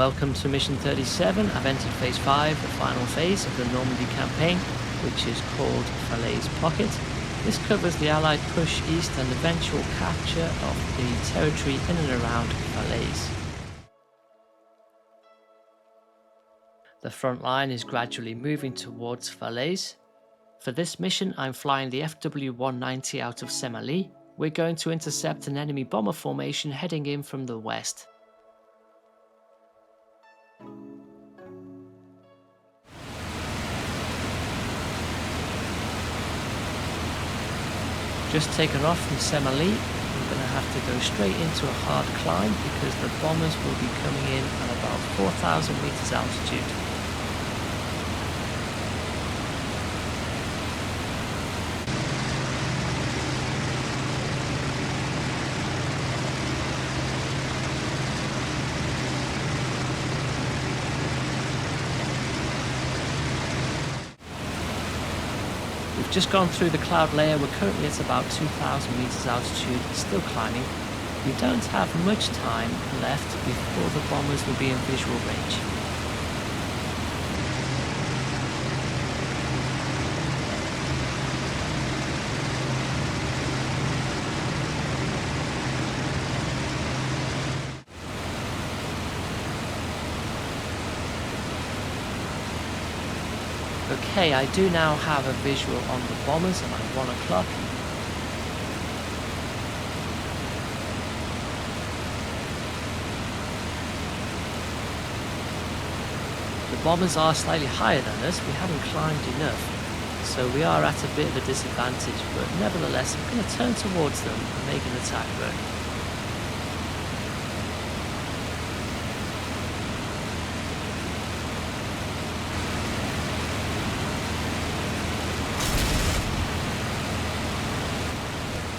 Welcome to Mission 37. I've entered Phase 5, the final phase of the Normandy Campaign, which is called Falaise Pocket. This covers the Allied push east and eventual capture of the territory in and around Falaise. The front line is gradually moving towards Falaise. For this mission, I'm flying the FW-190 out of Semalle. We're going to intercept an enemy bomber formation heading in from the west. Just taken off from Semalle, we're going to have to go straight into a hard climb because the bombers will be coming in at about 4,000 meters altitude. We've just gone through the cloud layer. We're currently at about 2,000 meters altitude, still climbing. We don't have much time left before the bombers will be in visual range. Okay, I do now have a visual on the bombers and at 1 o'clock. The bombers are slightly higher than us. We haven't climbed enough, so we are at a bit of a disadvantage, but nevertheless I'm going to turn towards them and make an attack run.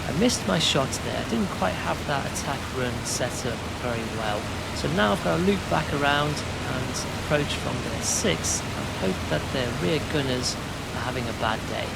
I missed my shots there. I didn't quite have that attack run set up very well. So now I've got to loop back around and approach from their 6 and hope that their rear gunners are having a bad day.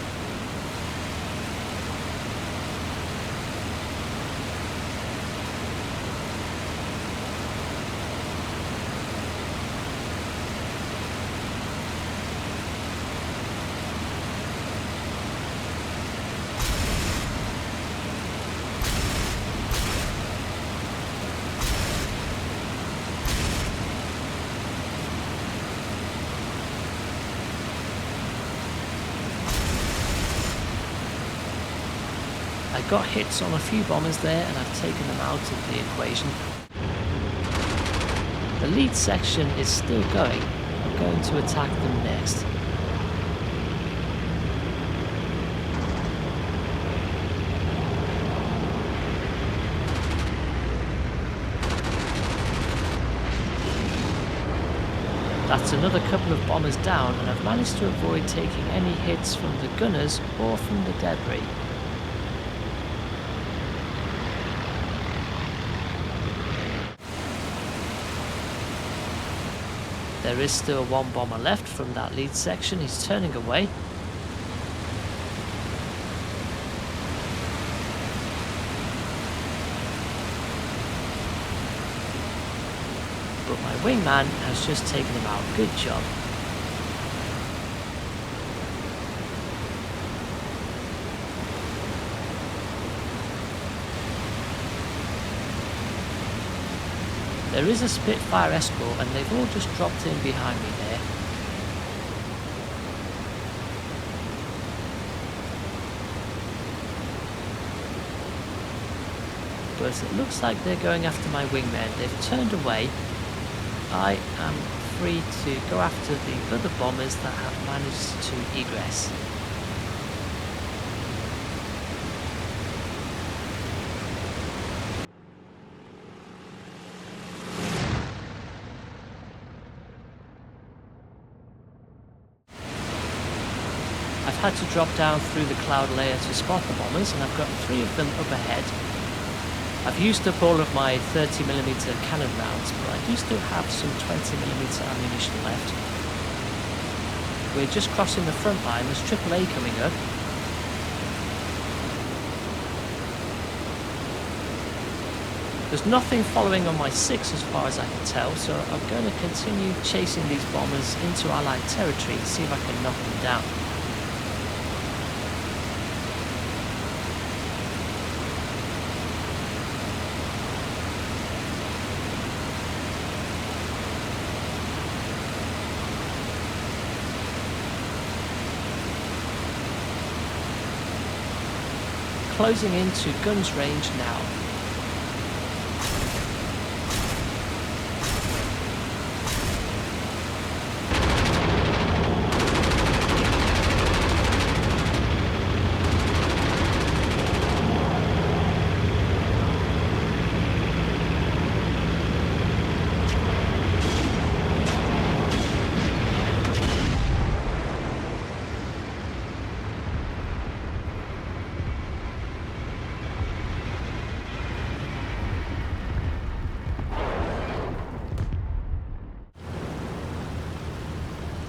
I got hits on a few bombers there and I've taken them out of the equation. The lead section is still going. I'm going to attack them next. That's another couple of bombers down, and I've managed to avoid taking any hits from the gunners or from the debris. There is still one bomber left from that lead section. He's turning away. But my wingman has just taken him out. Good job. There is a Spitfire escort and they've all just dropped in behind me there. But it looks like they're going after my wingmen. They've turned away. I am free to go after the other bombers that have managed to egress. I've had to drop down through the cloud layer to spot the bombers, and I've got 3 of them up ahead. I've used up all of my 30mm cannon rounds, but I do still have some 20mm ammunition left. We're just crossing the front line. There's AAA coming up. There's nothing following on my 6 as far as I can tell, so I'm going to continue chasing these bombers into Allied territory to see if I can knock them down. Closing into guns range now.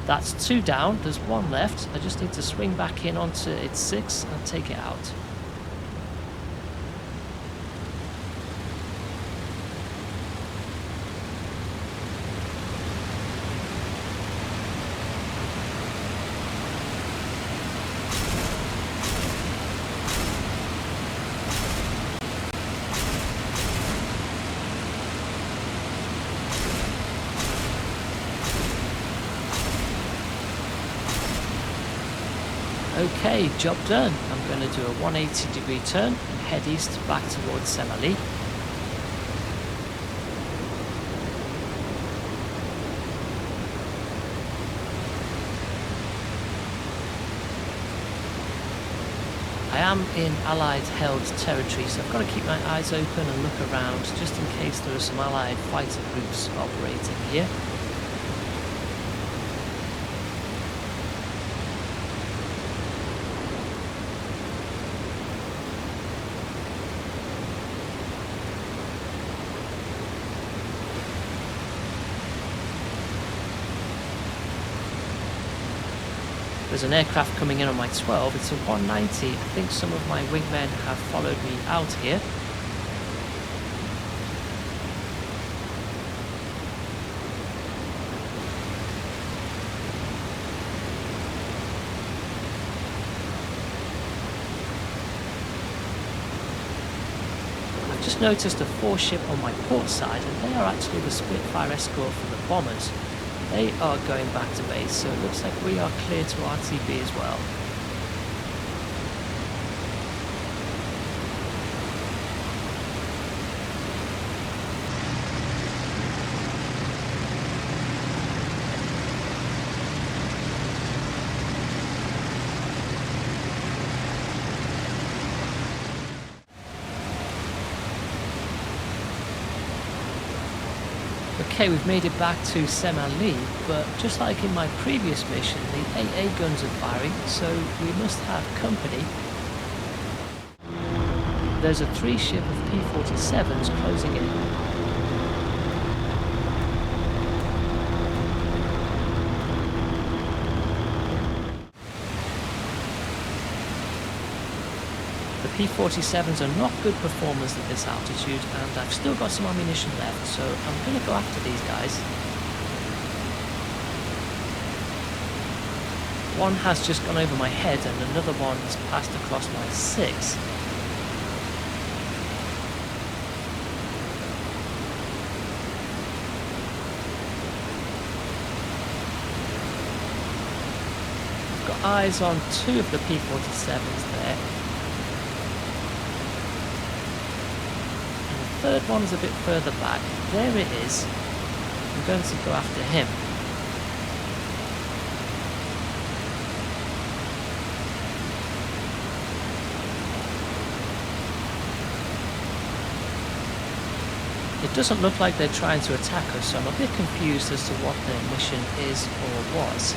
That's 2 down, there's 1 left. I just need to swing back in onto its 6 and take it out. Okay, job done. I'm going to do a 180-degree turn and head east back towards Semalle. I am in Allied held territory, so I've got to keep my eyes open and look around just in case there are some Allied fighter groups operating here. There's an aircraft coming in on my 12, it's a 190. I think some of my wingmen have followed me out here. I've just noticed a 4-ship on my port side, and they are actually the Spitfire escort for the bombers. They are going back to base, so it looks like we are clear to RTB as well. Okay, we've made it back to Semalle, but just like in my previous mission, the A-8 guns are firing, so we must have company. There's a 3-ship of P-47s closing in. The P-47s are not good performers at this altitude, and I've still got some ammunition left, so I'm going to go after these guys. One has just gone over my head and another one has passed across my 6. I've got eyes on 2 of the P-47s there. Third one is a bit further back. There it is. I'm going to go after him. It doesn't look like they're trying to attack us, so I'm a bit confused as to what their mission is or was.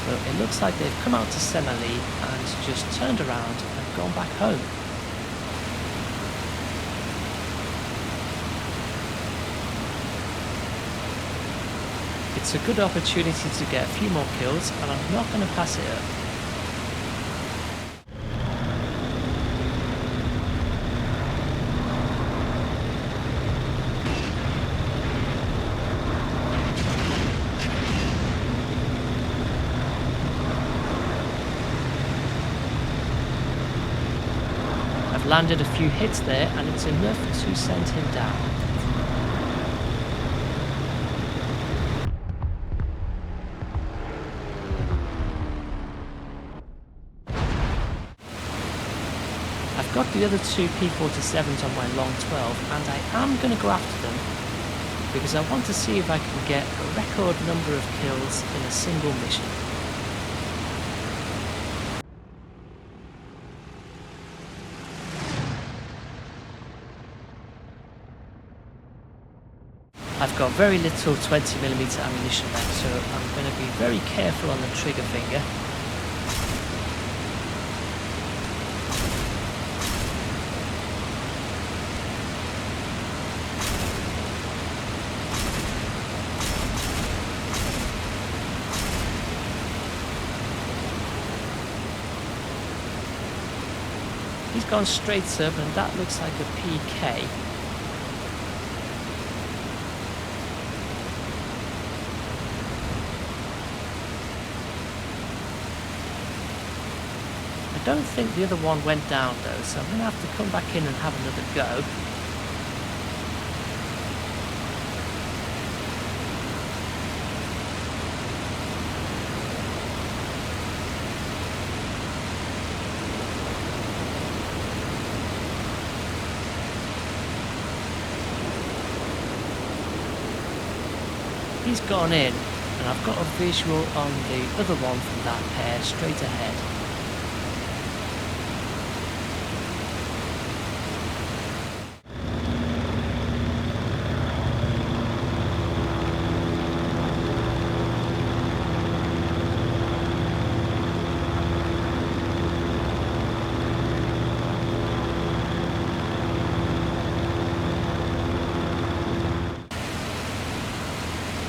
So it looks like they've come out to Semalle and just turned around and gone back home. It's a good opportunity to get a few more kills, and I'm not going to pass it up. landed a few hits there, and it's enough to send him down. I've got the other two P-47s on my long 12, and I am going to go after them because I want to see if I can get a record number of kills in a single mission. I've got very little 20mm ammunition left, so I'm going to be very careful on the trigger finger. He's gone straight up, and that looks like a PK. I don't think the other one went down though, so I'm going to have to come back in and have another go. He's gone in, and I've got a visual on the other one from that pair straight ahead.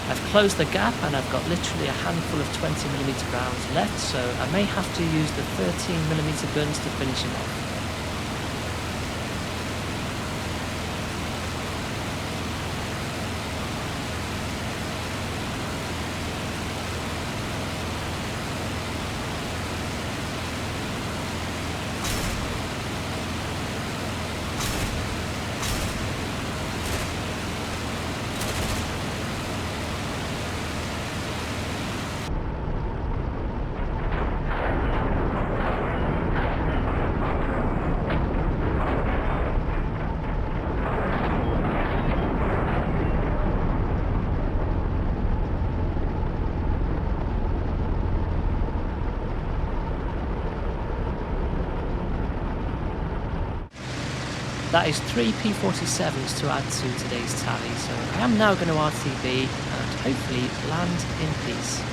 I've closed the gap, and I've got literally a handful of 20mm rounds left, so I may have to use the 13mm guns to finish him off. That is 3 P-47s to add to today's tally, so I am now going to RTB and hopefully land in peace.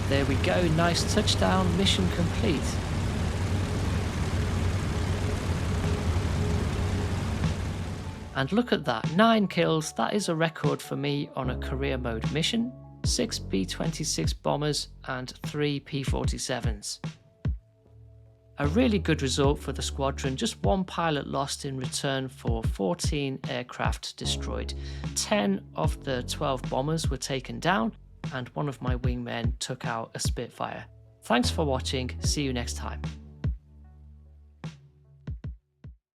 There we go, nice touchdown, mission complete. And look at that, 9 kills, that is a record for me on a career mode mission. 6 B-26 bombers and 3 P-47s. A really good result for the squadron, just 1 pilot lost in return for 14 aircraft destroyed. 10 of the 12 bombers were taken down, and one of my wingmen took out a Spitfire. Thanks for watching, see you next time.